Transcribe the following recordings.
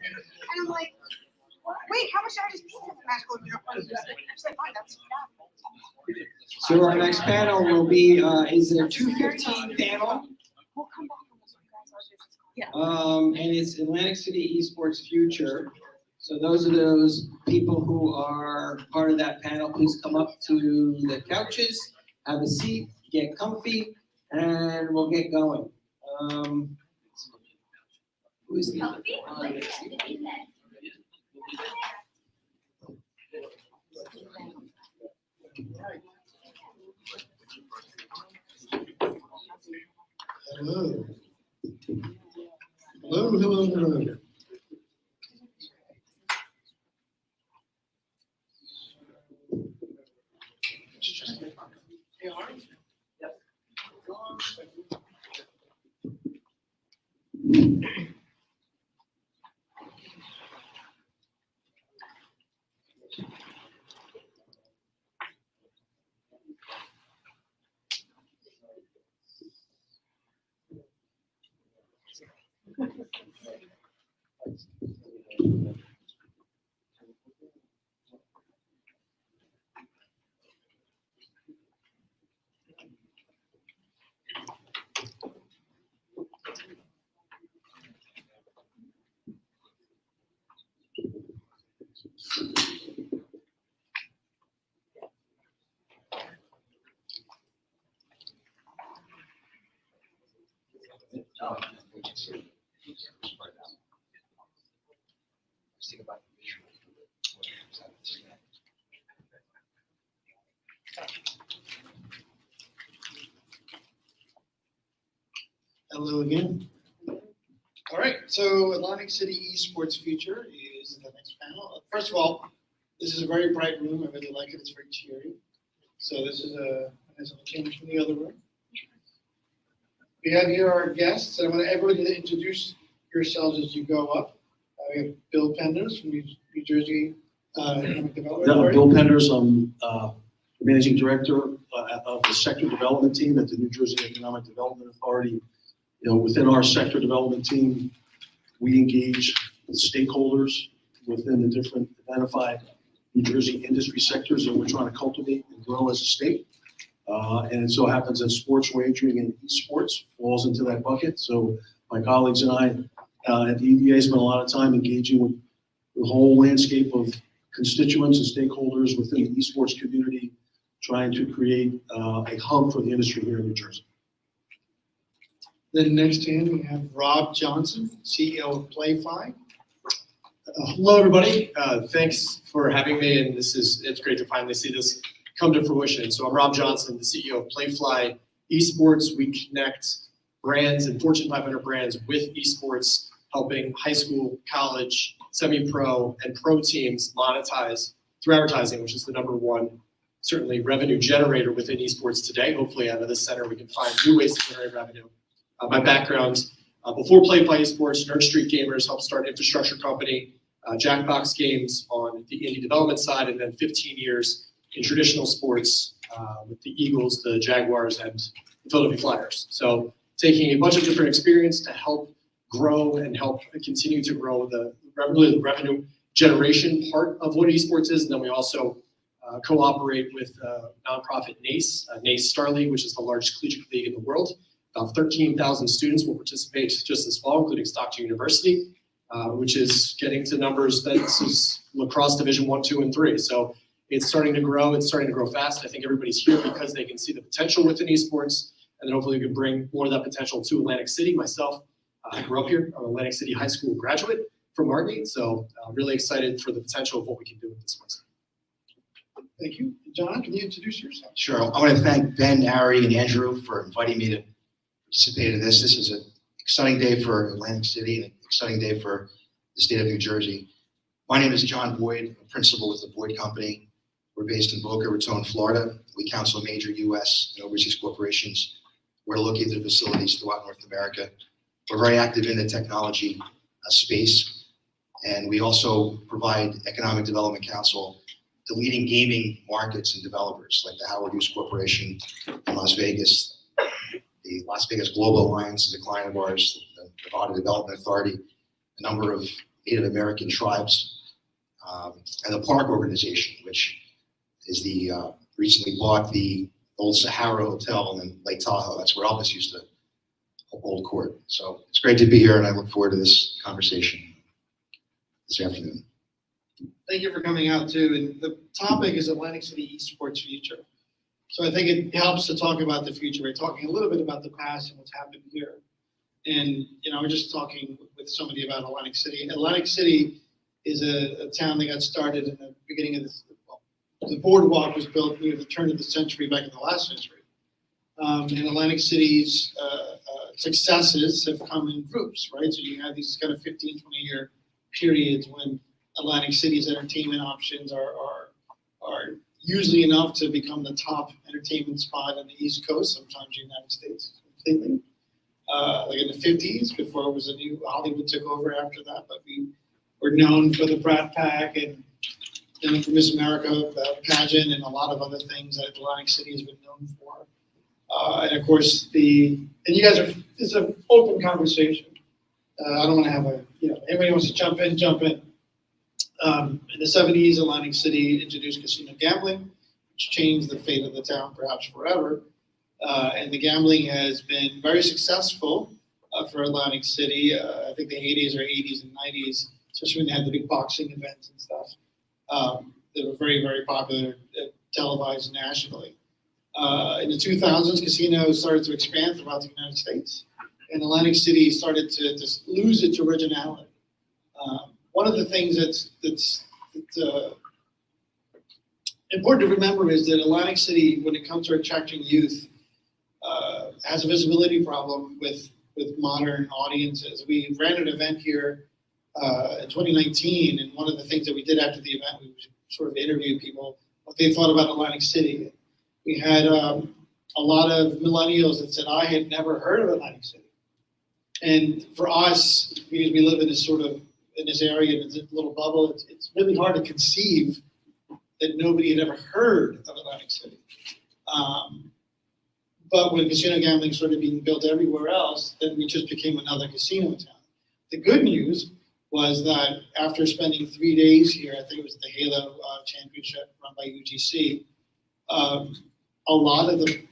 And I'm like, wait, how much did I just pay for the magical Hero Fund? She's like, fine, that's So our next panel will be, is a 2:15 panel. We'll come back on this one, guys. Our business card. Yeah. And it's Atlantic City Esports Future. So those are those people who are part of that panel. Please come up to the couches, have a seat, get comfy, and we'll get going. Who's the? Hello. Hello. Hello again. All right, so Atlantic City Esports Future is the next panel. First of all, this is a very bright room. I really like it. It's very cheery. So this is a nice little change from the other room. We have here our guests. I want everybody to introduce yourselves as you go up. We have Bill Penders from New Jersey Economic Development Authority. Bill Penders, I'm Managing Director of the Sector Development Team at the New Jersey Economic Development Authority. You know, within our sector development team, we engage with stakeholders within the different identified New Jersey industry sectors that we're trying to cultivate and grow as a state. And it so happens that sports wagering and esports falls into that bucket. So my colleagues and I at the EDA spent a lot of time engaging with the whole landscape of constituents and stakeholders within the esports community, trying to create a hub for the industry here in New Jersey. Then next to him, we have Rob Johnson, CEO of PlayFi. Hello, everybody. Thanks for having me, and it's great to finally see this come to fruition. So I'm Rob Johnson, the CEO of PlayFi Esports. We connect brands and Fortune 500 brands with esports, helping high school, college, semi-pro, and pro teams monetize through advertising, which is the number one, certainly, revenue generator within esports today. Hopefully, out of this center, we can find new ways to generate revenue. My background, before PlayFi Esports, Nerd Street Gamers helped start an infrastructure company, Jackbox Games on the indie development side, and then 15 years in traditional sports with the Eagles, the Jaguars, and the Philadelphia Flyers. So taking a bunch of different experience to help grow and help continue to grow the revenue generation part of what esports is. And then we also cooperate with nonprofit NACE, NACE Star League, which is the largest collegiate league in the world. About 13,000 students will participate just this fall, including Stockton University, which is getting to numbers that this is lacrosse Division 1, 2, and 3. So it's starting to grow. It's starting to grow fast. I think everybody's here because they can see the potential within esports, and then hopefully we can bring more of that potential to Atlantic City. Myself, I grew up here. I'm an Atlantic City High School graduate from Margate, so I'm really excited for the potential of what we can do with this one. Thank you. John, can you introduce yourself? Sure. I want to thank Ben, Ari, and Andrew for inviting me to participate in this. This is an exciting day for Atlantic City and an exciting day for the state of New Jersey. My name is John Boyd, a principal with the Boyd Company. We're based in Boca Raton, Florida. We counsel major U.S. and overseas corporations. We're located in facilities throughout North America. We're very active in the technology space, and we also provide economic development counsel to leading gaming markets and developers like the Howard Hughes Corporation in Las Vegas, the Las Vegas Global Alliance is a client of ours, the Nevada Development Authority, a number of Native American tribes, and the park organization, which is the recently bought the old Sahara Hotel in Lake Tahoe. That's where Elvis used to hold court. So it's great to be here, and I look forward to this conversation this afternoon. Thank you for coming out too. And the topic is Atlantic City Esports future. So I think it helps to talk about the future. We're talking a little bit about the past and what's happened here. And, we're just talking with somebody about Atlantic City. Atlantic City is a town that got started in the beginning of this. Well, the boardwalk was built near the turn of the century, back in the last century. And Atlantic City's successes have come in groups, right? So you have these kind of 15, 20-year periods when Atlantic City's entertainment options are usually enough to become the top entertainment spot on the East Coast, sometimes the United States completely. Like in the 50s, before it was a new Hollywood took over after that, but we were known for the Brat Pack and then for Miss America pageant and a lot of other things that Atlantic City has been known for. And of course, and you guys it's an open conversation. I don't want to have anybody wants to jump in, jump in. In the 70s, Atlantic City introduced casino gambling, which changed the fate of the town perhaps forever. And the gambling has been very successful for Atlantic City. I think the 80s or 80s and 90s, especially when they had the big boxing events and stuff. They were very, very popular, televised nationally. In the 2000s, casinos started to expand throughout the United States. And Atlantic City started to just lose its originality. One of the things that's important to remember is that Atlantic City, when it comes to attracting youth, has a visibility problem with modern audiences. We ran an event here in 2019, and one of the things that we did after the event, we sort of interviewed people what they thought about Atlantic City. We had a lot of millennials that said, I had never heard of Atlantic City. And for us, because we live in this area, in this little bubble, it's really hard to conceive that nobody had ever heard of Atlantic City. But when casino gambling started being built everywhere else, then we just became another casino town. The good news was that after spending 3 days here, I think it was the Halo Championship run by UGC, a lot of the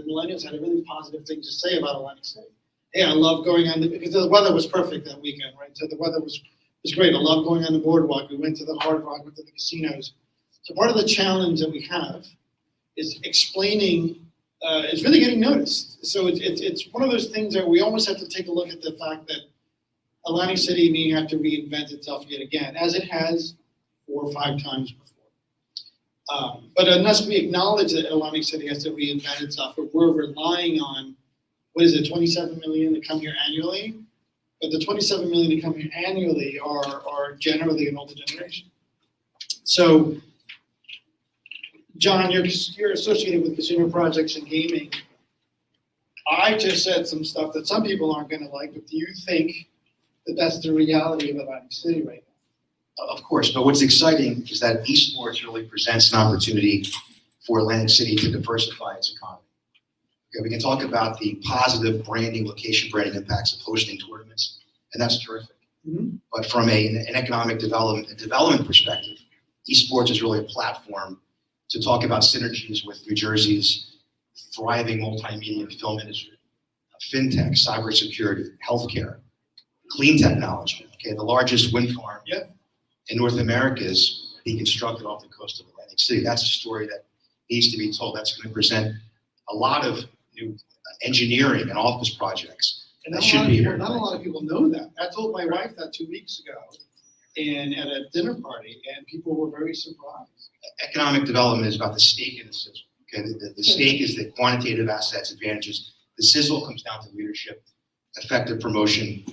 millennials had a really positive thing to say about Atlantic City. Hey, I love going because the weather was perfect that weekend, right? So the weather was great. I love going on the boardwalk. We went to the Hard Rock, went to the casinos. So part of the challenge that we have is explaining, is really getting noticed. So it's one of those things that we almost have to take a look at the fact that Atlantic City may have to reinvent itself yet again, as it has 4 or 5 times before. But unless we acknowledge that Atlantic City has to reinvent itself, we're relying on, 27 million to come here annually? But the 27 million to come here annually are generally an older generation. So, John, you're associated with consumer projects and gaming. I just said some stuff that some people aren't going to like, but do you think that that's the reality of Atlantic City right now? Of course, but what's exciting is that esports really presents an opportunity for Atlantic City to diversify its economy. Okay, we can talk about the positive branding, location branding impacts of hosting tournaments, and that's terrific. Mm-hmm. But from an economic development perspective, esports is really a platform to talk about synergies with New Jersey's thriving multimedia and film industry, fintech, cybersecurity, healthcare, clean technology. Okay, the largest wind farm in North America is being constructed off the coast of Atlantic City. That's a story that needs to be told. That's going to present a lot of new engineering and office projects. And that should be here. Not a lot of people know that. I told my wife that 2 weeks ago, and at a dinner party, and people were very surprised. Economic development is about the stake in the sizzle. Okay, the stake is the quantitative assets, advantages. The sizzle comes down to leadership, effective promotion,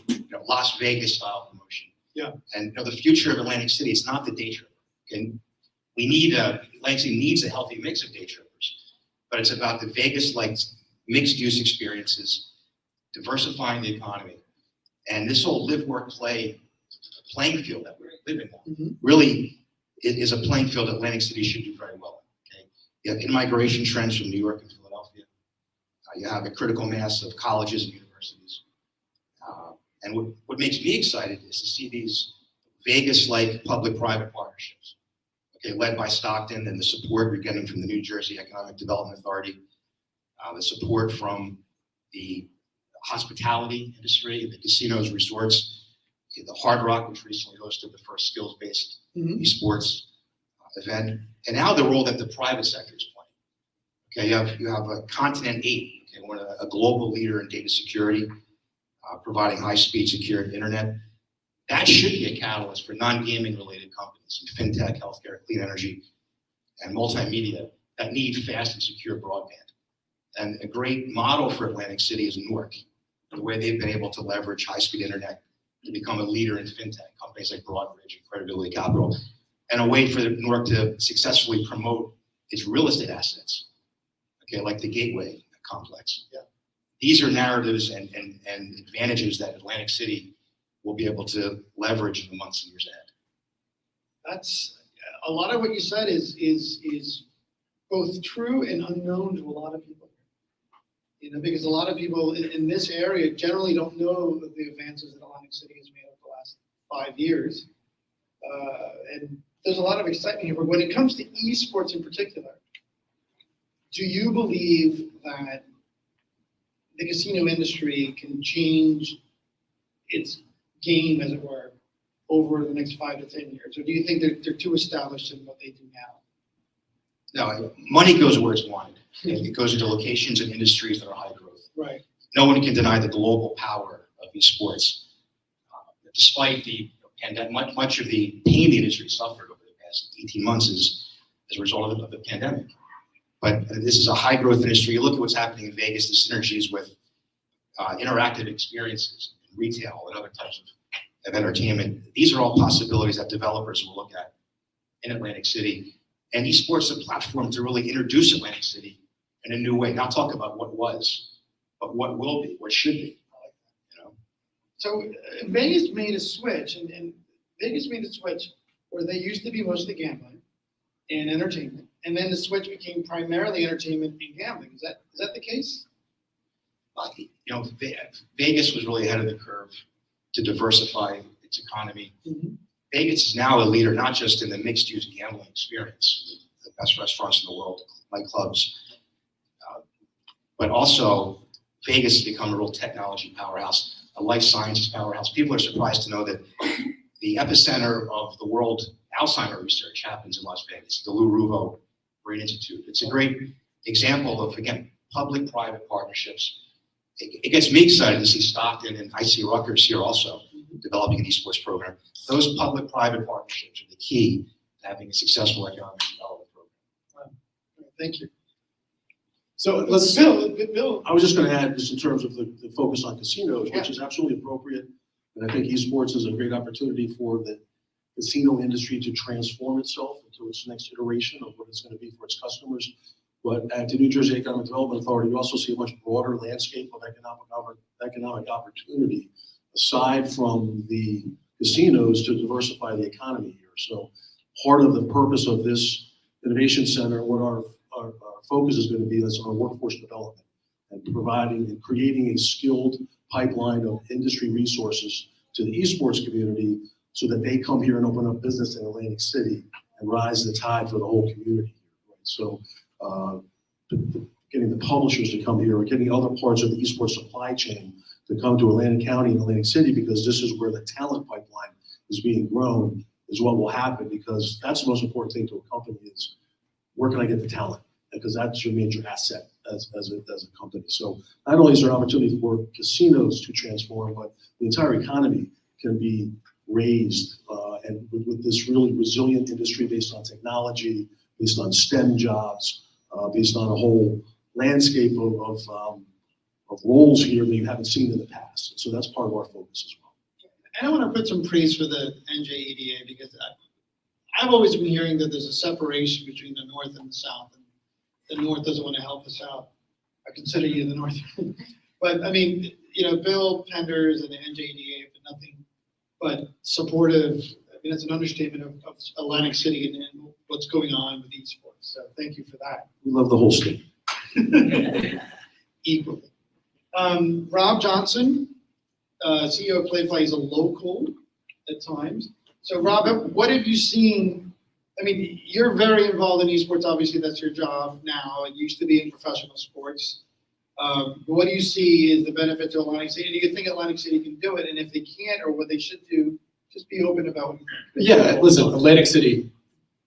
Las Vegas style promotion. Yeah. And the future of Atlantic City is not the day tripper. Okay, Atlantic City needs a healthy mix of day trippers, but it's about the Vegas-like mixed-use experiences, diversifying the economy, and this whole live, work, play playing field that we're living on really is a playing field that Atlantic City should do very well. Okay, you have in-migration trends from New York and Philadelphia. You have a critical mass of colleges and universities. And what makes me excited is to see these Vegas-like public-private partnerships, okay, led by Stockton and the support we're getting from the New Jersey Economic Development Authority, the support from the hospitality industry, the casinos, resorts, the Hard Rock, which recently hosted the first skills-based esports event, and now the role that the private sector is playing. Okay, you have a Continent 8, okay, one of a global leader in data security, providing high-speed secure internet. That should be a catalyst for non-gaming related companies in fintech, healthcare, clean energy, and multimedia that need fast and secure broadband. And a great model for Atlantic City is Newark, the way they've been able to leverage high-speed internet to become a leader in fintech, companies like Broadridge and Credibility Capital, and a way for Newark to successfully promote its real estate assets, okay, like the Gateway complex. Yeah. These are narratives and advantages that Atlantic City will be able to leverage in the months and years ahead. That's a lot of what you said is both true and unknown to a lot of people. You know, because a lot of people in this area generally don't know the advances that Atlantic City has made over the last 5 years. And there's a lot of excitement here. But when it comes to esports in particular, do you believe that the casino industry can change its game, as it were, over the next 5 to 10 years? Or do you think they're too established in what they do now? No, money goes where it's wanted. It goes into locations and industries that are high growth. Right. No one can deny the global power of esports. Despite the pandemic, much of the pain the industry suffered over the past 18 months is as a result of the pandemic. But this is a high growth industry. You look at what's happening in Vegas, the synergies with interactive experiences, retail, and other types of entertainment. These are all possibilities that developers will look at in Atlantic City. And esports is a platform to really introduce Atlantic City in a new way. Not talk about what was, but what will be, what should be. You know? So Vegas made a switch, and Vegas made a switch where they used to be mostly gambling and entertainment, and then the switch became primarily entertainment and gambling. Is that the case? You know, Vegas was really ahead of the curve to diversify its economy. Mm-hmm. Vegas is now a leader, not just in the mixed-use gambling experience, the best restaurants in the world, nightclubs, but also Vegas has become a real technology powerhouse, a life sciences powerhouse. People are surprised to know that the epicenter of the world Alzheimer research happens in Las Vegas, the Lou Ruvo Brain Institute. It's a great example of, again, public-private partnerships. It gets me excited to see Stockton, and I see Rutgers here also developing an esports program. Those public-private partnerships are the key to having a successful economic development program. Thank you. So Bill. I was just going to add, just in terms of the focus on casinos, Yeah. which is absolutely appropriate. And I think esports is a great opportunity for the casino industry to transform itself into its next iteration of what it's going to be for its customers. But at the New Jersey Economic Development Authority, we also see a much broader landscape of economic opportunity aside from the casinos to diversify the economy here. So part of the purpose of this innovation center, what our focus is going to be, is on workforce development and providing and creating a skilled pipeline of industry resources to the esports community so that they come here and open up business in Atlantic City and rise the tide for the whole community. Right? So getting the publishers to come here or getting other parts of the esports supply chain to come to Atlantic County and Atlantic City, because this is where the talent pipeline is being grown, is what will happen, because that's the most important thing to a company is where can I get the talent? Because that's your major asset as a company. So not only is there an opportunity for casinos to transform, but the entire economy can be raised and with this really resilient industry based on technology, based on STEM jobs, based on a whole landscape of roles here that you haven't seen in the past. So that's part of our focus as well. And I want to put some praise for the NJEDA because I've always been hearing that there's a separation between the North and the South. And the North doesn't want to help the South. I consider you the North. But I mean, you know, Bill Penders and the NJEDA have been nothing but supportive. I mean, that's an understatement of Atlantic City and what's going on with esports. So thank you for that. We love the whole state. Equally. Rob Johnson, CEO of Playfly, is a local at times. So Rob, what have you seen? I mean, you're very involved in esports. Obviously, that's your job now. It used to be in professional sports. What do you see is the benefit to Atlantic City? Do you think Atlantic City can do it? And if they can't, or what they should do, just be open about it. Yeah, listen, Atlantic City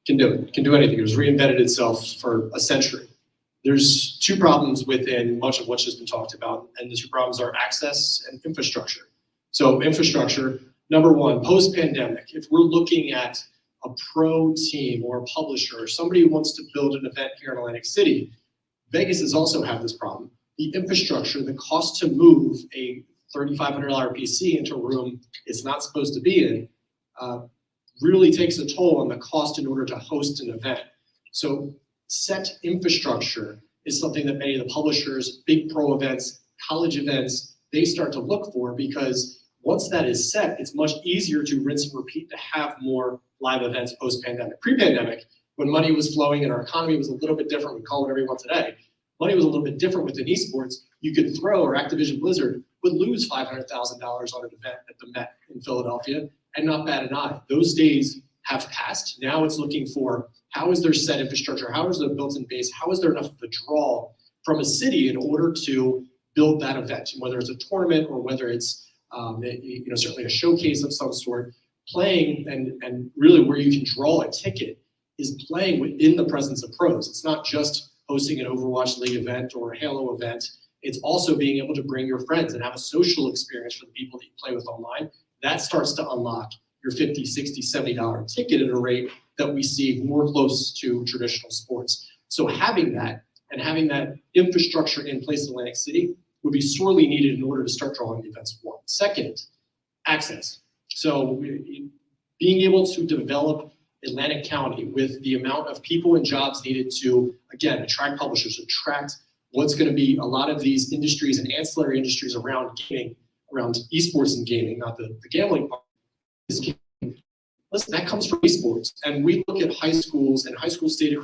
can do it, can do anything. It was reinvented itself for a century. There's two problems within much of what's just been talked about, and the two problems are access and infrastructure. So infrastructure, number one, post-pandemic, if we're looking at a pro team or a publisher or somebody who wants to build an event here in Atlantic City, Vegas has also had this problem. The infrastructure, the cost to move a $3,500 PC into a room it's not supposed to be in, really takes a toll on the cost in order to host an event. So set infrastructure is something that many of the publishers, big pro events, college events, they start to look for, because once that is set, it's much easier to rinse and repeat to have more live events post-pandemic. Pre-pandemic, when money was flowing and our economy was a little bit different, we call it whatever you want today, money was a little bit different within esports. You could throw, or Activision Blizzard would lose $500,000 on an event at the Met in Philadelphia and not bat an eye. Those days have passed. Now it's looking for, how is there set infrastructure? How is there built-in base? How is there enough of a draw from a city in order to build that event? Whether it's a tournament or whether it's certainly a showcase of some sort, playing and really where you can draw a ticket is playing within the presence of pros. It's not just hosting an Overwatch League event or a Halo event. It's also being able to bring your friends and have a social experience for the people that you play with online. That starts to unlock your $50, $60, $70 ticket at a rate that we see more close to traditional sports. So having that and having that infrastructure in place in Atlantic City would be sorely needed in order to start drawing the events. One. Second, access. So being able to develop Atlantic County with the amount of people and jobs needed to, again, attract publishers, attract what's going to be a lot of these industries and ancillary industries around gaming, around esports and gaming, not the gambling part. Listen, that comes from esports. And we look at high schools and high school state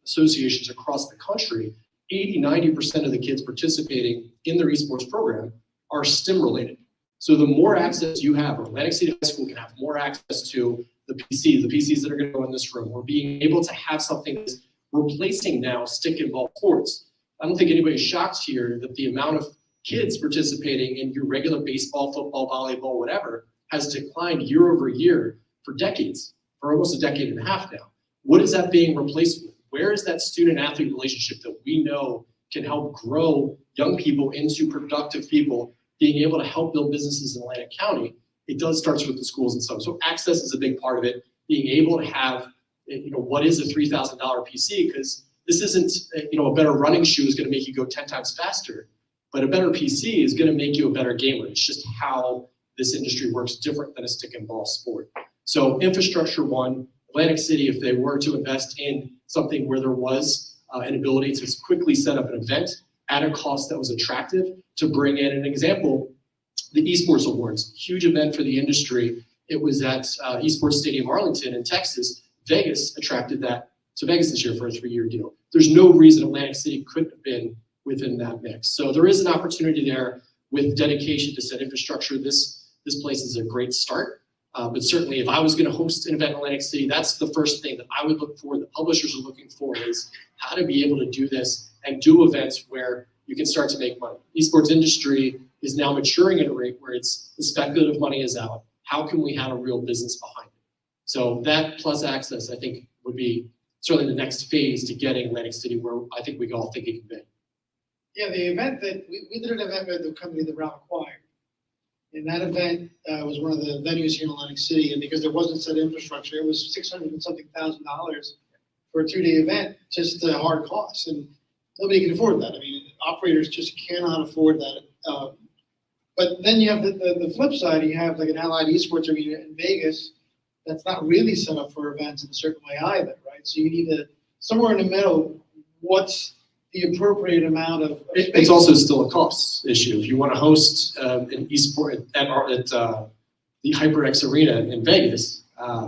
associations across the country, 80-90% of the kids participating in their esports program are STEM related. So the more access you have, or Atlantic City High School can have more access to the PCs that are going to go in this room, or being able to have something that's replacing now stick and ball sports. I don't think anybody's shocked here that the amount of kids participating in your regular baseball, football, volleyball, whatever, has declined year over year for decades, for almost a decade and a half now. What is that being replaced with? Where is that student-athlete relationship that we know can help grow young people into productive people, being able to help build businesses in Atlantic County? It does start with the schools and stuff. So access is a big part of it. Being able to have, what is a $3,000 PC? Because this isn't, a better running shoe is going to make you go 10 times faster, but a better PC is going to make you a better gamer. It's just how this industry works different than a stick and ball sport. So infrastructure one, Atlantic City, if they were to invest in something where there was an ability to quickly set up an event at a cost that was attractive, to bring in an example, the Esports Awards, huge event for the industry. It was at Esports Stadium Arlington in Texas. Vegas attracted that to Vegas this year for a 3-year deal. There's no reason Atlantic City couldn't have been within that mix. So there is an opportunity there with dedication to set infrastructure. This place is a great start. But certainly if I was going to host an event in Atlantic City, that's the first thing that I would look for, the publishers are looking for, is how to be able to do this and do events where you can start to make money. Esports industry is now maturing at a rate where the speculative money is out. How can we have a real business behind it? So that plus access, I think, would be certainly the next phase to getting Atlantic City where I think we all think it can be. Yeah, the event that we did an event with the company that Rob acquired. And that event was one of the venues here in Atlantic City, and because there wasn't set infrastructure, it was $600 and something thousand for a 2-day event, just a hard cost, and nobody can afford that. I mean, operators just cannot afford that. But then you have the flip side. You have like an Allied Esports arena in Vegas that's not really set up for events in a certain way either, right? So you need to somewhere in the middle. What's the appropriate amount of space? It's also still a cost issue. If you want to host an esport at the HyperX Arena in Vegas,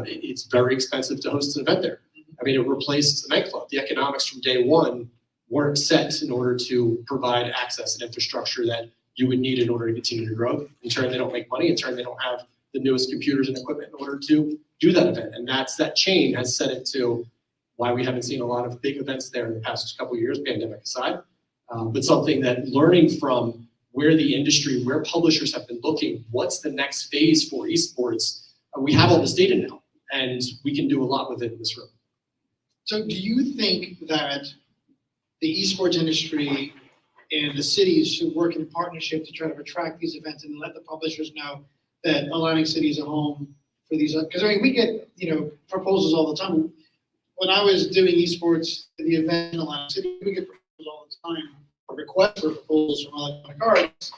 it's very expensive to host an event there. I mean, it replaced the nightclub. The economics from day one weren't set in order to provide access and infrastructure that you would need in order to continue to grow. In turn, they don't make money. In turn, they don't have the newest computers and equipment in order to do that event. And that chain has set it to why we haven't seen a lot of big events there in the past couple of years, pandemic aside. But something that learning from where the industry, where publishers have been looking, what's the next phase for esports? We have all this data now, and we can do a lot with it in this room. So do you think that the esports industry and the cities should work in partnership to try to attract these events and let the publishers know that Atlantic City is a home for these? Because I mean, we get, proposals all the time. When I was doing esports, the event in Atlantic City, we get proposals all the time, requests for proposals from Electronic Arts,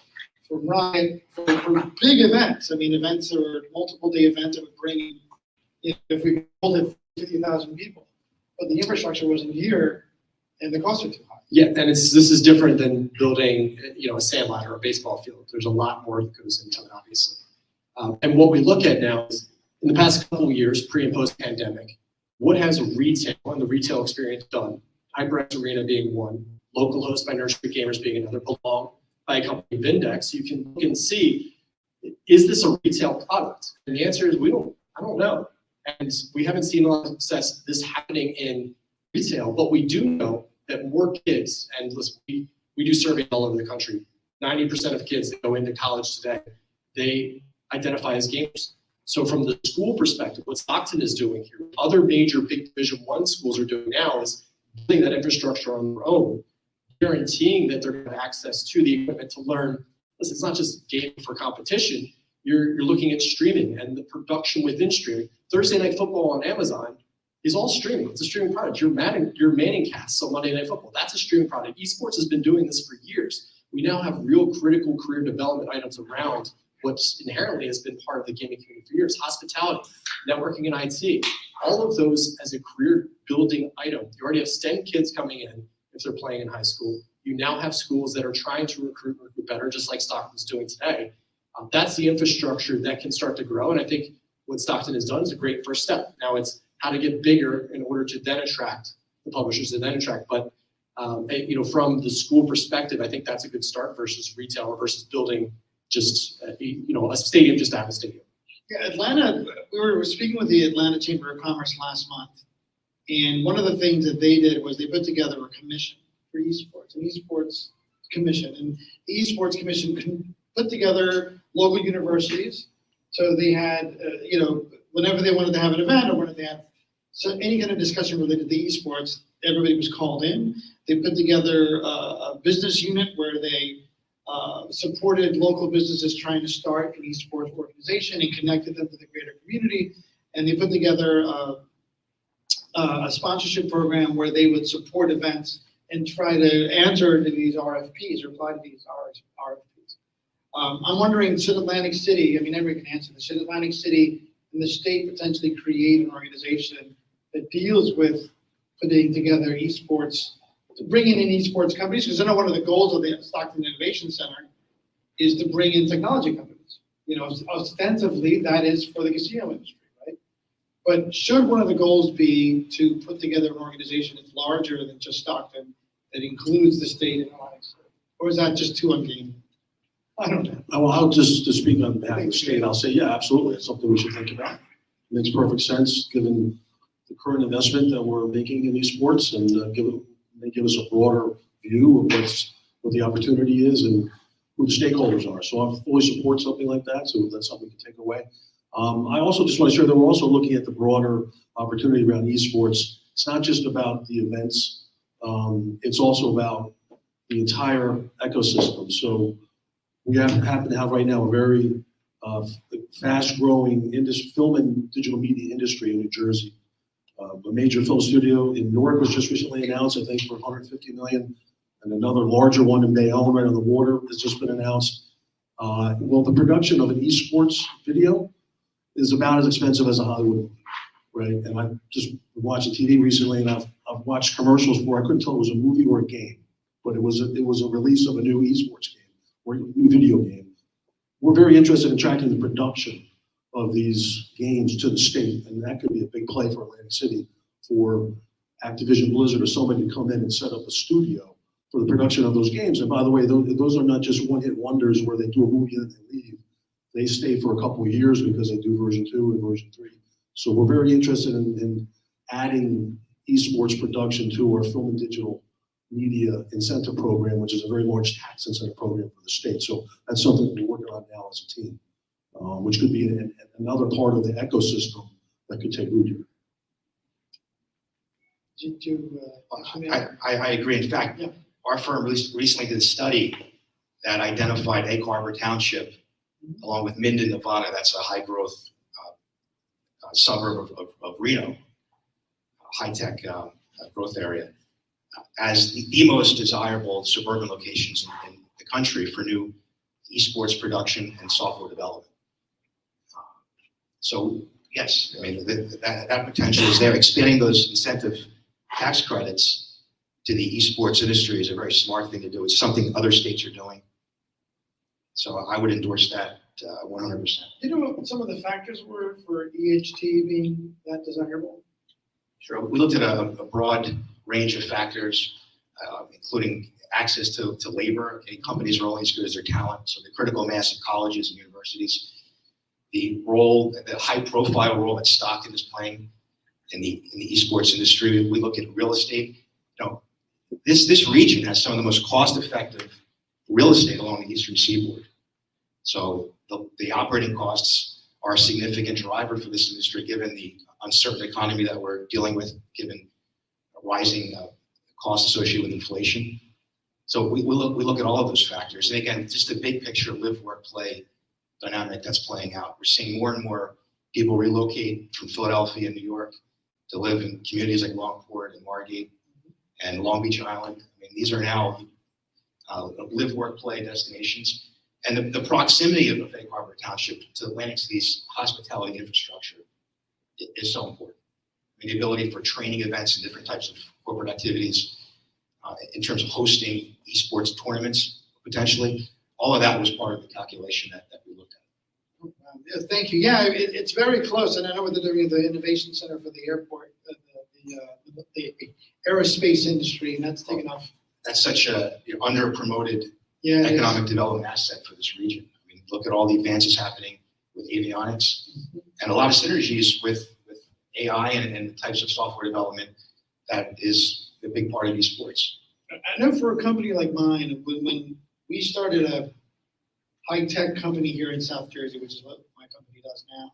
from Riot, for big events. I mean, events that were multiple day events that would bring in, if we hold it 50,000 people. But the infrastructure wasn't here and the costs are too high. Yeah, and this is different than building, a sand ladder or a baseball field. There's a lot more that goes into it, obviously. And what we look at now is, in the past couple of years, pre and post pandemic, what has retail and the retail experience done? HyperX Arena being one, local host by Nursery Gamers being another, belong by a company, Vindex. You can look and see, is this a retail product? And the answer is I don't know. And we haven't seen a lot of success this happening in retail, but we do know that more kids, and listen, we do surveys all over the country, 90% of kids that go into college today, they identify as gamers. So from the school perspective, what Stockton is doing here, other major big Division I schools are doing now is building that infrastructure on their own, guaranteeing that they're going to have access to the equipment to learn. Listen, it's not just gaming for competition. You're looking at streaming and the production within streaming. Thursday Night Football on Amazon is all streaming. It's a streaming product. Your Manning cast on Monday Night Football, that's a streaming product. Esports has been doing this for years. We now have real critical career development items around what's inherently has been part of the gaming community for years: hospitality, networking, and IT. All of those as a career building item. You already have STEM kids coming in if they're playing in high school. You now have schools that are trying to recruit better, just like Stockton's doing today. That's the infrastructure that can start to grow. And I think what Stockton has done is a great first step. Now it's how to get bigger in order to then attract the publishers and then attract. But from the school perspective, I think that's a good start versus retail or versus building just a stadium just to have a stadium. Yeah, Atlanta, we were speaking with the Atlanta Chamber of Commerce last month, and one of the things that they did was they put together a commission for esports, an esports commission, and the esports commission put together local universities. So they had, whenever they wanted to have an event or whenever they had any kind of discussion related to esports, everybody was called in. They put together a business unit where they supported local businesses trying to start an esports organization and connected them to the greater community. And they put together a sponsorship program where they would support events and try to answer to these RFPs, reply to these RFPs. I'm wondering, should Atlantic City, everybody can answer this, should Atlantic City and the state potentially create an organization that deals with putting together esports, bringing in esports companies? Because I know one of the goals of the Stockton Innovation Center is to bring in technology companies. Ostensibly that is for the casino industry, right? But should one of the goals be to put together an organization that's larger than just Stockton, that includes the state and Atlantic City? Or is that just too ungainly? I don't know. Well, I'll just to speak on behalf of the state, I'll say, yeah, absolutely. It's something we should think about. It makes perfect sense given the current investment that we're making in esports, and they give us a broader view of what the opportunity is and who the stakeholders are. So I fully support something like that. So that's something to take away. I also just want to share that we're also looking at the broader opportunity around esports. It's not just about the events. It's also about the entire ecosystem. So we happen to have right now a very fast-growing film and digital media industry in New Jersey. A major film studio in Newark was just recently announced, I think, for $150 million, and another larger one in Bayonne, right on the water, has just been announced. Well, the production of an esports video is about as expensive as a Hollywood movie, right? And I just watched TV recently, and I've watched commercials where I couldn't tell it was a movie or a game, but it was a release of a new esports game or a new video game. We're very interested in tracking the production of these games to the state, and that could be a big play for Atlantic City for Activision Blizzard or somebody to come in and set up a studio for the production of those games. And by the way, those are not just one-hit wonders where they do a movie and then they leave. They stay for a couple of years because they do version 2 and version 3. So we're very interested in adding esports production to our film and digital media incentive program, which is a very large tax incentive program for the state. So that's something we're working on now as a team, which could be another part of the ecosystem that could take root here. I agree. In fact, Yeah. our firm recently did a study that identified Egg Harbor Township along with Minden, Nevada. That's a high growth suburb of Reno, high tech growth area, as the most desirable suburban locations in the country for new esports production and software development. So yes, I mean, that potential is there. Expanding those incentive tax credits to the esports industry is a very smart thing to do. It's something other states are doing. So I would endorse that 100%. Do you know what some of the factors were for EHT being that desirable? Sure. We looked at a broad range of factors, including access to labor. Okay, companies are only as good as their talent. So the critical mass of colleges and universities, the high-profile role that Stockton is playing in the esports industry. We look at real estate. You know, this region has some of the most cost-effective real estate along the eastern seaboard. So the operating costs are a significant driver for this industry, given the uncertain economy that we're dealing with, given rising costs associated with inflation. So we look at all of those factors. And again, just the big picture live, work, play dynamic that's playing out. We're seeing more and more people relocate from Philadelphia and New York to live in communities like Longport and Margate and Long Beach Island. I mean, these are now live, work, play destinations. And the proximity of Egg Harbor Township to Atlantic City's hospitality infrastructure is so important. I mean, the ability for training events and different types of corporate activities in terms of hosting esports tournaments, potentially, all of that was part of the calculation that we looked at. Yeah, thank you. Yeah, it's very close. And I know what they're doing at the Innovation Center for the airport, the aerospace industry, and that's taken off. That's such a under-promoted economic development asset for this region. I mean, look at all the advances happening with avionics and a lot of synergies with AI and the types of software development that is a big part of esports. I know for a company like mine, when we started a high-tech company here in South Jersey, which is what my company does now,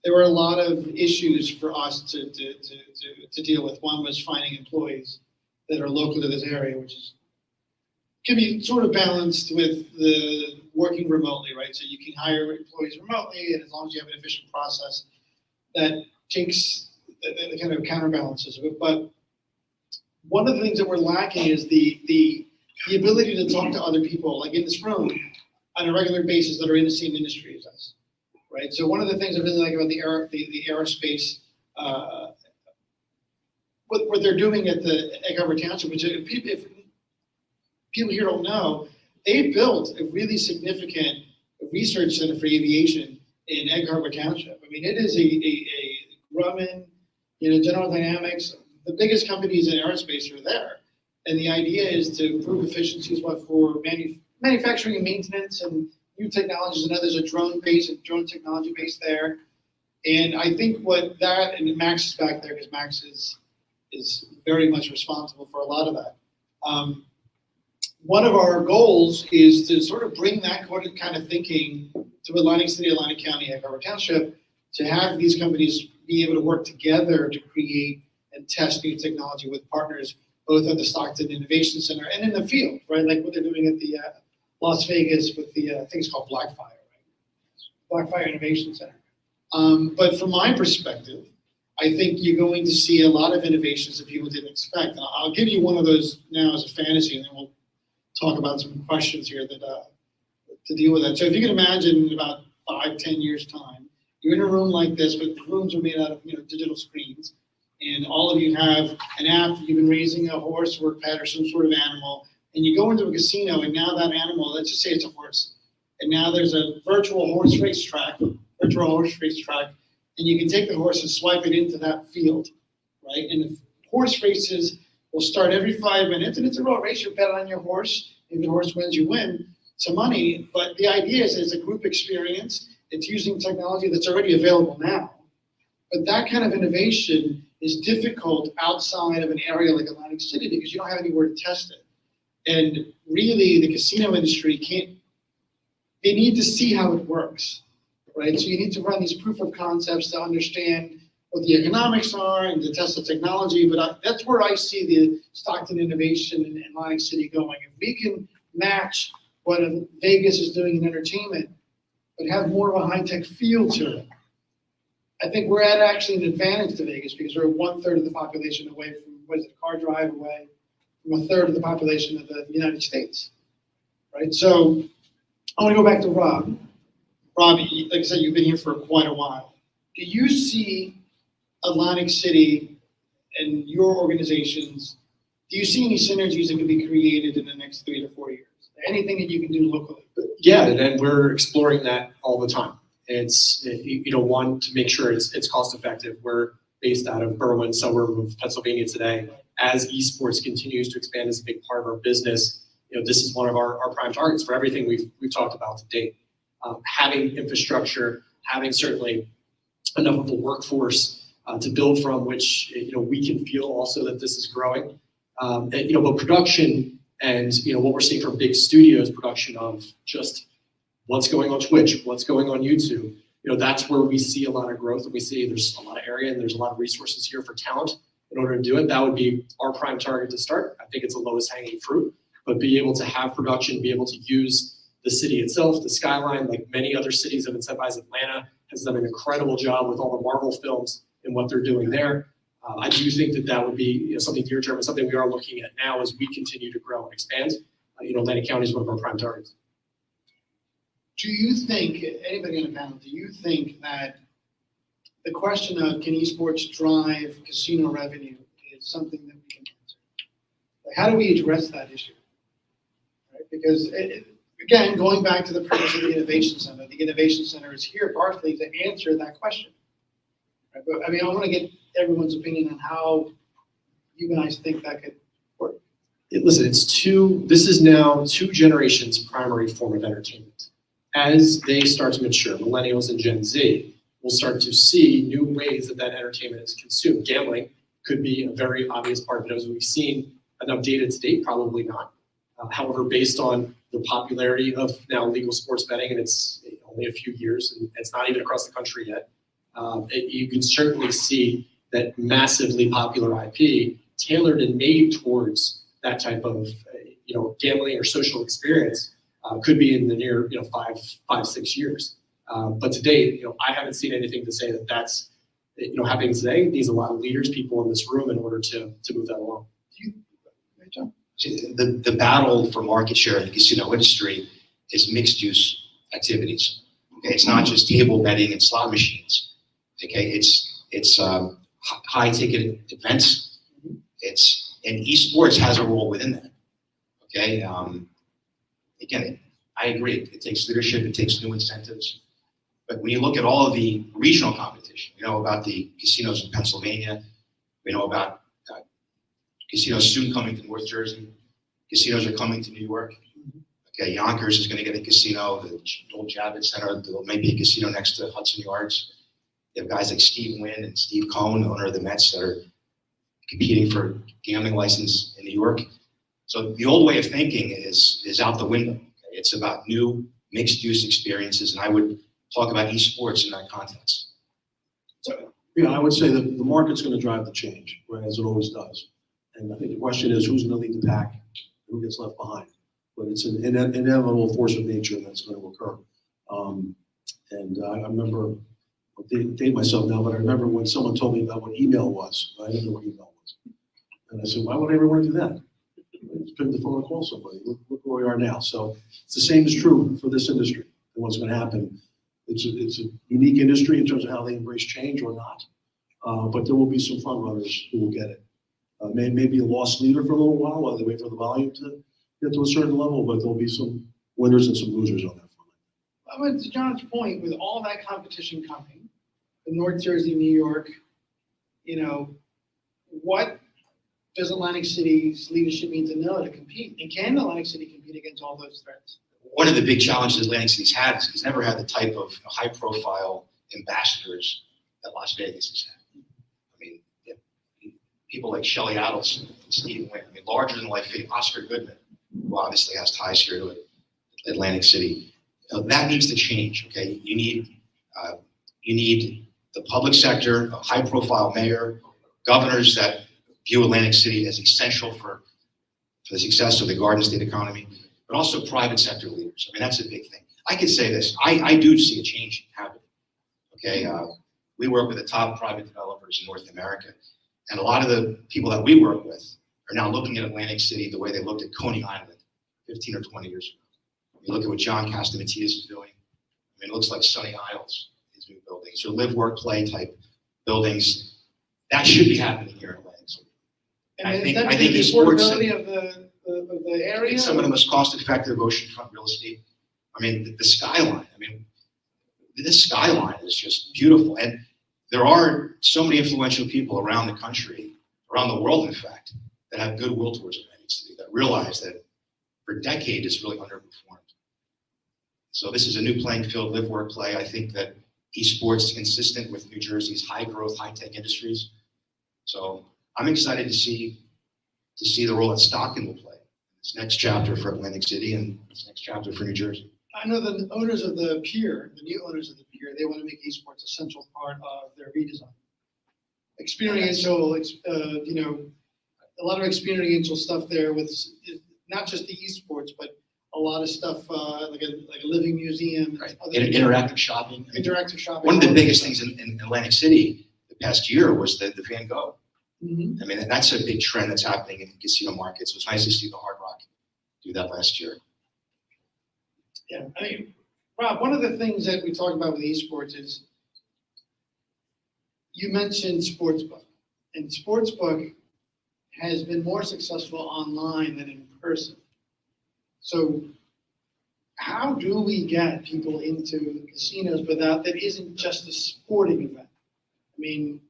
there were a lot of issues for us to deal with. One was finding employees that are local to this area, which can be sort of balanced with the working remotely, right? So you can hire employees remotely, and as long as you have an efficient process, that takes the kind of counterbalances of it. But one of the things that we're lacking is the ability to talk to other people, like in this room, on a regular basis that are in the same industry as us, right? So one of the things I really like about the aerospace, what they're doing at the Egg Harbor Township, which if people here don't know, they've built a really significant research center for aviation in Egg Harbor Township. I mean, it is a Grumman, General Dynamics, the biggest companies in aerospace are there. And the idea is to improve efficiencies for manufacturing and maintenance and new technologies. And others are drone technology based there. And I think and Max is back there because Max is very much responsible for a lot of that. One of our goals is to sort of bring that kind of thinking to Atlantic City, Atlantic County, Egg Harbor Township, to have these companies be able to work together to create and test new technology with partners, both at the Stockton Innovation Center and in the field, right? Like what they're doing at the Las Vegas with the things called Blackfire, right? Blackfire Innovation Center. But from my perspective, I think you're going to see a lot of innovations that people didn't expect. And I'll give you one of those now as a fantasy, and then we'll talk about some questions here that to deal with that. So if you can imagine in about 5-10 years time, you're in a room like this, but the rooms are made out of digital screens, and all of you have an app. You've been raising a horse or a pet or some sort of animal, and you go into a casino, and now that animal, let's just say it's a horse, and now there's a virtual horse race track, and you can take the horse and swipe it into that field, right? And the horse races will start every 5 minutes, and it's a real race. You bet on your horse. If the horse wins, you win some money. But the idea is it's a group experience. It's using technology that's already available now. But that kind of innovation is difficult outside of an area like Atlantic City because you don't have anywhere to test it. And really, the casino industry they need to see how it works, right? So you need to run these proof of concepts to understand what the economics are and to test the technology. But that's where I see the Stockton innovation in Atlantic City going. If we can match what Vegas is doing in entertainment, but have more of a high-tech feel to it, I think we're at actually an advantage to Vegas because we're 1/3 of the population away from, a car drive away from 1/3 of the population of the United States, right? So I want to go back to Rob. Rob, like I said, you've been here for quite a while. Do you see Atlantic City and your organizations, do you see any synergies that could be created in the next 3 to 4 years? Anything that you can do locally? Yeah, and we're exploring that all the time. It's, one, to make sure it's cost effective. We're based out of Berwyn, suburb of Pennsylvania today. As esports continues to expand as a big part of our business, this is one of our prime targets for everything we've talked about to date. Having infrastructure, having certainly enough of a workforce to build from, which we can feel also that this is growing. But production and what we're seeing from big studios, production of just what's going on Twitch, what's going on YouTube. That's where we see a lot of growth, and we see there's a lot of area and there's a lot of resources here for talent. In order to do it, that would be our prime target to start. I think it's the lowest hanging fruit, but be able to have production, be able to use the city itself, the skyline, like many other cities have incentivized. Atlanta has done an incredible job with all the Marvel films and what they're doing there. I do think that would be something near term and something we are looking at now as we continue to grow and expand. Atlantic County is one of our prime targets. Do you think, anybody on the panel, do you think that the question of can esports drive casino revenue is something that we can answer? Like, how do we address that issue? Right? Because, again, going back to the premise of the Innovation Center is here partly to answer that question. Right? But, I want to get everyone's opinion on how you guys think that could work. Listen, this is now 2 generations primary form of entertainment. As they start to mature, millennials and Gen Z will start to see new ways that entertainment is consumed. Gambling could be a very obvious part of it. As we've seen enough data to date, probably not. However, based on the popularity of now legal sports betting, and it's only a few years, and it's not even across the country yet, you can certainly see that massively popular IP tailored and made towards that type of gambling or social experience could be in the near 5-6 years. But to date, I haven't seen anything to say that that's happening today. It needs a lot of leaders, people in this room, in order to move that along. The battle for market share in the casino industry is mixed use activities. Okay, it's not just table betting and slot machines. Okay, it's high ticket events. And esports has a role within that. Okay, again, I agree. It takes leadership. It takes new incentives. But when you look at all of the regional competition, we know about the casinos in Pennsylvania. We know about casinos soon coming to North Jersey. Casinos are coming to New York. Okay, Yonkers is going to get a casino. The old Javits Center, there may be a casino next to Hudson Yards. You have guys like Steve Wynn and Steve Cohn, owner of the Mets, that are competing for gambling license in New York. So the old way of thinking is out the window. Okay? It's about new mixed-use experiences, and I would talk about esports in that context. So, I would say that the market's going to drive the change, right, as it always does. And I think the question is who's going to lead the pack, who gets left behind. But it's an inevitable force of nature that's going to occur. I remember, I'll date myself now, but I remember when someone told me about what email was. I didn't know what email was. And I said, why would I ever want to do that? Just pick the phone and call somebody. Look where we are now. So it's the same is true for this industry. And what's going to happen, it's a unique industry in terms of how they embrace change or not. But there will be some front runners who will get it. Maybe a lost leader for a little while they wait for the volume to get to a certain level, but there'll be some winners and some losers on that front. To John's point, with all that competition coming, the North Jersey, New York, what does Atlantic City's leadership need to know to compete? And can Atlantic City compete against all those threats? One of the big challenges Atlantic City's had is it's never had the type of high-profile ambassadors that Las Vegas has had. I mean, people like Shelley Adelson, Steve Wynn, I mean, larger-than-life figure, Oscar Goodman, who obviously has ties here to Atlantic City. That needs to change, okay? You need the public sector, a high-profile mayor, governors that view Atlantic City as essential for the success of the Garden State economy, but also private sector leaders. I mean, that's a big thing. I could say this, I do see a change happening, okay? We work with the top private developers in North America, and a lot of the people that we work with are now looking at Atlantic City the way they looked at Coney Island 15 or 20 years ago. You look at what John Castamatias is doing. I mean, it looks like Sunny Isles, these new buildings, or live, work, play type buildings. That should be happening here in Atlantic City. And I is think- that I think the esports affordability of the area? It's some of the most cost-effective oceanfront real estate. I mean, the skyline. I mean, this skyline is just beautiful, and there are so many influential people around the country, around the world, in fact, that have goodwill towards Atlantic City, that realize that for decades it's really underperformed. So this is a new playing field, live, work, play. I think that esports is consistent with New Jersey's high growth, high tech industries. So I'm excited to see the role that Stockton will play in this next chapter for Atlantic City and this next chapter for New Jersey. I know the owners of the pier, the new owners of the pier, they want to make esports a central part of their redesign. Experiential, a lot of experiential stuff there with not just the esports, but a lot of stuff like a living museum. Right. other things. Interactive shopping. I mean, Interactive shopping. one of the biggest things in Atlantic City the past year was the Van Gogh. Mhm. I mean, that's a big trend that's happening in the casino market. So it's nice to see the Hard Rock do that last year. Yeah, I mean, Rob, one of the things that we talk about with esports is you mentioned Sportsbook, and Sportsbook has been more successful online than in person. So how do we get people into casinos without that isn't just a sporting event? I mean,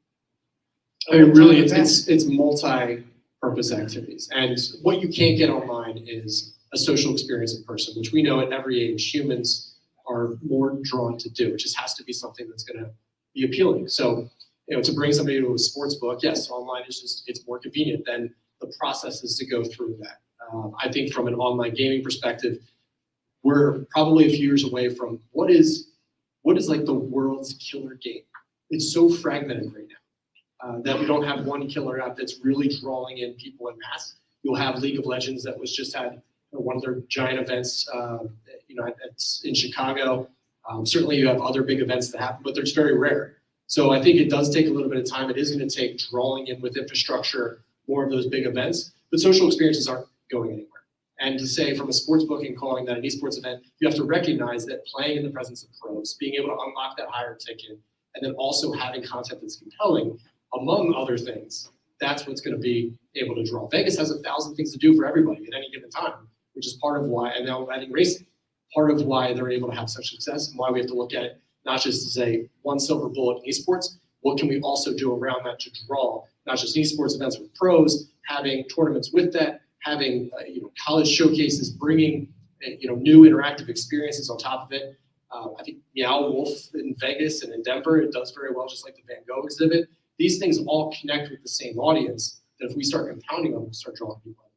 Really, it's multi-purpose activities. And what you can't get online is a social experience in person, which we know at every age humans are more drawn to do. It just has to be something that's going to be appealing. So, to bring somebody to a sports book, yes, online is just, it's more convenient than the process is to go through that. I think from an online gaming perspective, we're probably a few years away from what is like the world's killer game. It's so fragmented right now that we don't have one killer app that's really drawing in people en masse. You'll have League of Legends that was just had one of their giant events, in Chicago. Certainly you have other big events that happen, but they're just very rare. So I think it does take a little bit of time. It is going to take drawing in with infrastructure, more of those big events, but social experiences aren't going anywhere. And to say from a sports book and calling that an esports event, you have to recognize that playing in the presence of pros, being able to unlock that higher ticket, and then also having content that's compelling, among other things, that's what's going to be able to draw. Vegas has 1,000 things to do for everybody at any given time, which is part of why, and now adding racing, part of why they're able to have such success and why we have to look at it not just as a one silver bullet in esports, what can we also do around that to draw not just esports events with pros, having tournaments with that, having college showcases, bringing new interactive experiences on top of it. I think Meow Wolf in Vegas and in Denver, it does very well, just like the Van Gogh exhibit. These things all connect with the same audience that if we start compounding them, we'll start drawing people.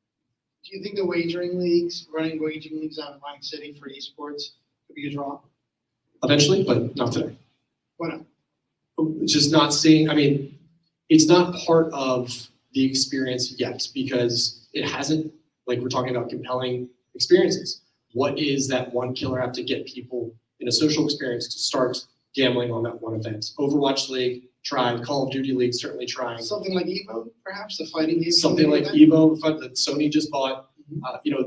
Do you think the wagering leagues, running wagering leagues out of Atlantic City for esports could be a draw? Eventually, but not today. Why not? Just not seeing, it's not part of the experience yet because it hasn't, like we're talking about compelling experiences. What is that one killer app to get people in a social experience to start gambling on that one event? Overwatch League tried, Call of Duty League certainly trying. Something like Evo, perhaps, the fighting game? Something like Evo that Sony just bought.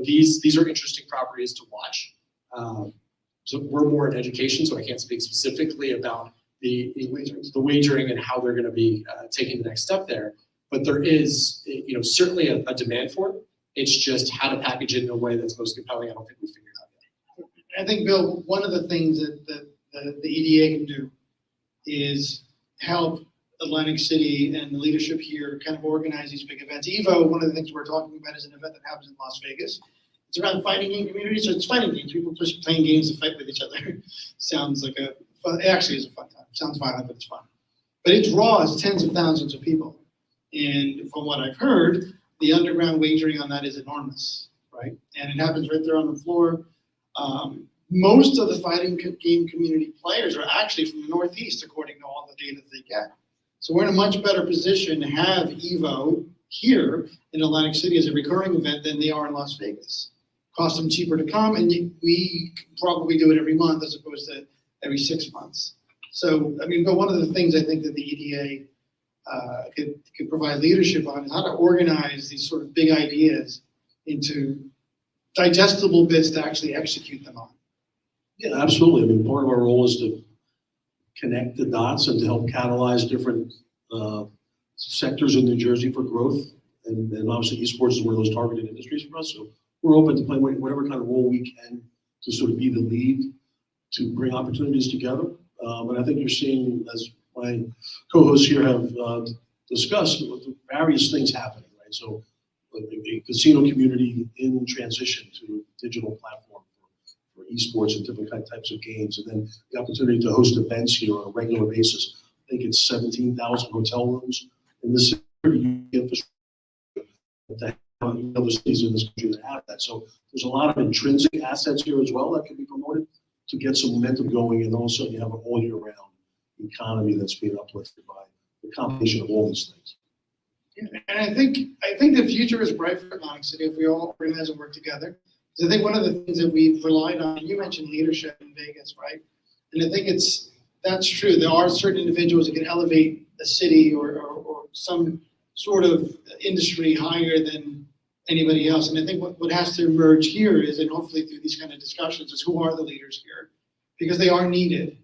These are interesting properties to watch. So we're more in education, so I can't speak specifically about the wagering and how they're going to be taking the next step there. But there is, certainly a demand for it. It's just how to package it in a way that's most compelling. I don't think we figured out yet. I think, Bill, one of the things that the EDA can do is help Atlantic City and the leadership here kind of organize these big events. EVO, one of the things we're talking about is an event that happens in Las Vegas. It's around fighting game community, so it's fighting games. People just playing games to fight with each other. Sounds like a fun, it actually is a fun time. Sounds violent, but it's fun. But it draws tens of thousands of people. And from what I've heard, the underground wagering on that is enormous, right? And it happens right there on the floor. Most of the fighting game community players are actually from the Northeast, according to all the data that they get. So we're in a much better position to have EVO here in Atlantic City as a recurring event than they are in Las Vegas. Costs them cheaper to come, and we can probably do it every month as opposed to every 6 months. So, I mean, but one of the things I think that the EDA could provide leadership on is how to organize these sort of big ideas into digestible bits to actually execute them on. Yeah, absolutely. I mean, part of our role is to connect the dots and to help catalyze different sectors in New Jersey for growth. And obviously, esports is one of those targeted industries for us. So we're open to playing whatever kind of role we can to sort of be the lead to bring opportunities together. And I think you're seeing, as my co-hosts here have discussed, various things happening, right? So a casino community in transition to a digital platform for esports and different types of games, and then the opportunity to host events here on a regular basis. I think it's 17,000 hotel rooms in this infrastructure. Other cities in this country that have that. So there's a lot of intrinsic assets here as well that can be promoted to get some momentum going, and also you have an all year round economy that's being uplifted by the combination of all these things. Yeah, and I think the future is bright for Atlantic City if we all organize and work together. Because I think one of the things that we've relied on, you mentioned leadership in Vegas, right? And I think that's true. There are certain individuals that can elevate a city or some sort of industry higher than anybody else. And I think what has to emerge here is, and hopefully through these kind of discussions, is who are the leaders here? Because they are needed.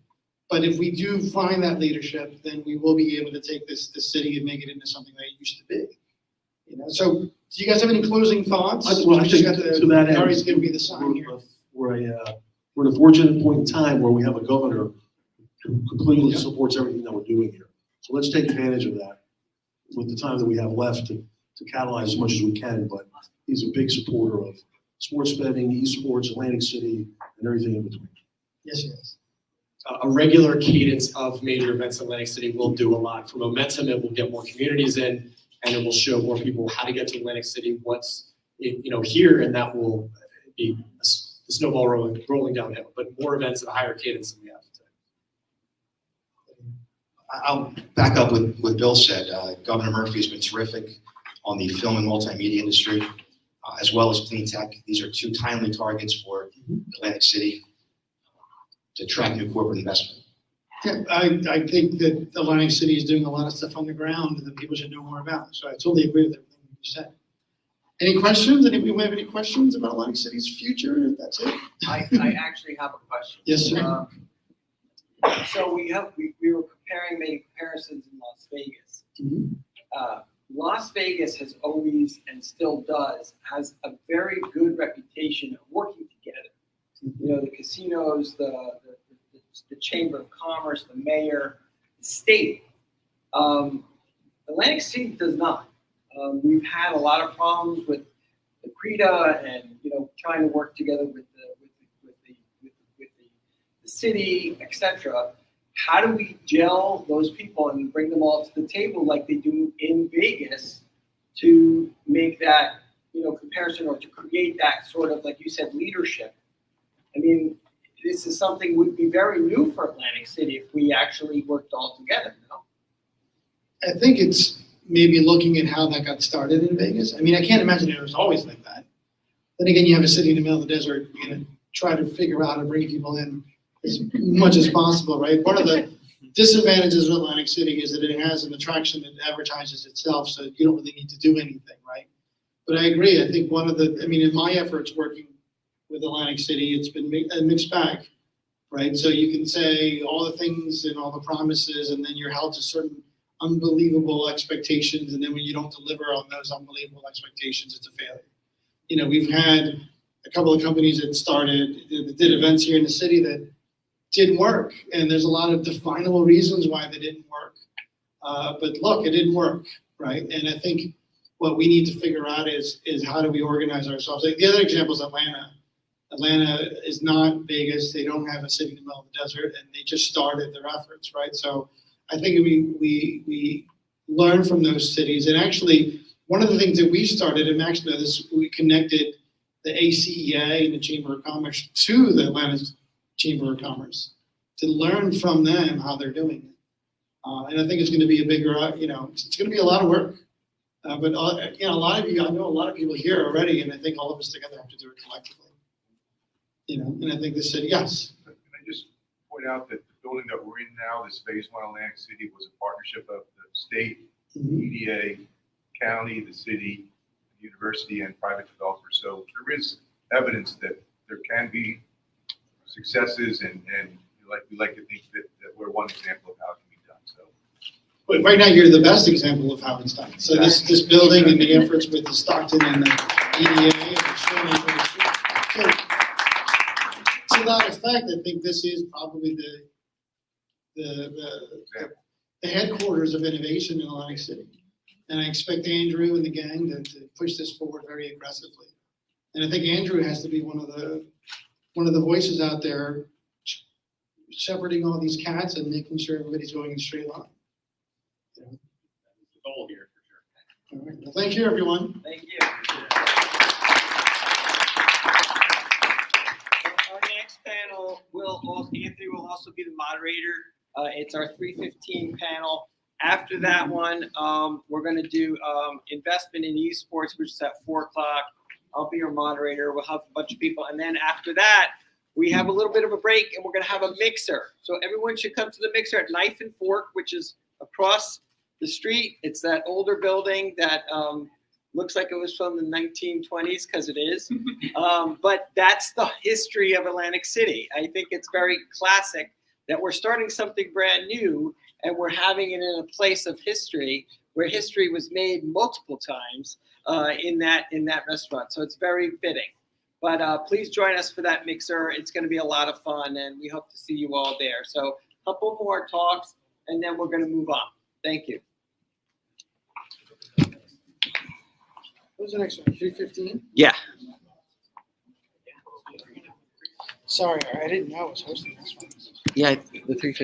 But if we do find that leadership, then we will be able to take this city and make it into something that it used to be. You know. So, do you guys have any closing thoughts? Well, I think to that end, Ari's giving me the sign here. We're in a fortunate point in time where we have a governor who completely supports everything that we're doing here. So let's take advantage of that with the time that we have left to catalyze as much as we can. But he's a big supporter of sports betting, esports, Atlantic City, and everything in between. Yes, he is. A regular cadence of major events in Atlantic City will do a lot for momentum. It will get more communities in, and it will show more people how to get to Atlantic City, what's here, and that will be a snowball rolling downhill. But more events at a higher cadence than we have today. I'll back up with what Bill said. Governor Murphy has been terrific on the film and multimedia industry, as well as clean tech. These are two timely targets for Atlantic City to attract new corporate investment. Yeah, I think that Atlantic City is doing a lot of stuff on the ground that people should know more about. So I totally agree with everything you said. Any questions? Anybody have any questions about Atlantic City's future? If that's it. I actually have a question. Yes, sir. So we were many comparisons in Las Vegas. Mhm. Las Vegas has always and still has a very good reputation of working together. You know, the casinos, the Chamber of Commerce, the mayor, the state. Atlantic City does not. We've had a lot of problems with the CREDA and trying to work together with the city, etc. How do we gel those people and bring them all to the table like they do in Vegas to make that comparison, or to create that sort of, like you said, leadership? I mean, this is something would be very new for Atlantic City if we actually worked all together. I think it's maybe looking at how that got started in Vegas. I mean, I can't imagine it was always like that. Then again, you have a city in the middle of the desert. You're going to try to figure out how to bring people in as much as possible, right? One of the disadvantages of Atlantic City is that it has an attraction that advertises itself, so you don't really need to do anything, right? But I agree. I think in my efforts working with Atlantic City, it's been a mixed bag, right? So you can say all the things and all the promises, and then you're held to certain unbelievable expectations, and then when you don't deliver on those unbelievable expectations, it's a failure. We've had a couple of companies that did events here in the city that didn't work, and there's a lot of definable reasons why they didn't work. But look, it didn't work, right? And I think what we need to figure out is how do we organize ourselves? Like the other example is Atlanta. Atlanta is not Vegas. They don't have a city in the middle of the desert, and they just started their efforts, right? So I think we learn from those cities. And actually, one of the things that we started, and Max knows this, we connected the ACEA and the Chamber of Commerce to the Atlanta Chamber of Commerce to learn from them how they're doing it. And I think it's going to be a bigger, it's going to be a lot of work. But a lot of you, I know a lot of people here already, and I think all of us together have to do it collectively. And I think the city, yes. Can I just point out that the building that we're in now, this Phase 1 Atlantic City, was a partnership of the state, EDA, county, the city, the university, and private developers. So there is evidence that there can be successes, and we like to think that we're one example of how it can be done. So, But right now, you're the best example of how it's done. So this building and the efforts with the Stockton and the EDA and the Shirley. So to that effect, I think this is probably the headquarters of innovation in Atlantic City. And I expect Andrew and the gang to push this forward very aggressively. And I think Andrew has to be one of the voices out there shepherding all these cats and making sure everybody's going in a straight line. the goal here for sure. All right. Well, thank you, everyone. Thank you. Our next panel Anthony will also be the moderator. It's our 3:15 panel. After that one, we're going to do investment in esports, which is at 4 o'clock. I'll be your moderator. We'll have a bunch of people. And then after that, we have a little bit of a break, and we're going to have a mixer. So everyone should come to the mixer at Knife and Fork, which is across the street. It's that older building that looks like it was from the 1920s, because it is. But that's the history of Atlantic City. I think it's very classic that we're starting something brand new, and we're having it in a place of history where history was made multiple times in that restaurant. So it's very fitting. But please join us for that mixer. It's going to be a lot of fun, and we hope to see you all there. So a couple more talks, and then we're going to move on. Thank you. What's the next one? 3:15? Yeah. Sorry, I didn't know I was hosting this one. Yeah, the 3:15.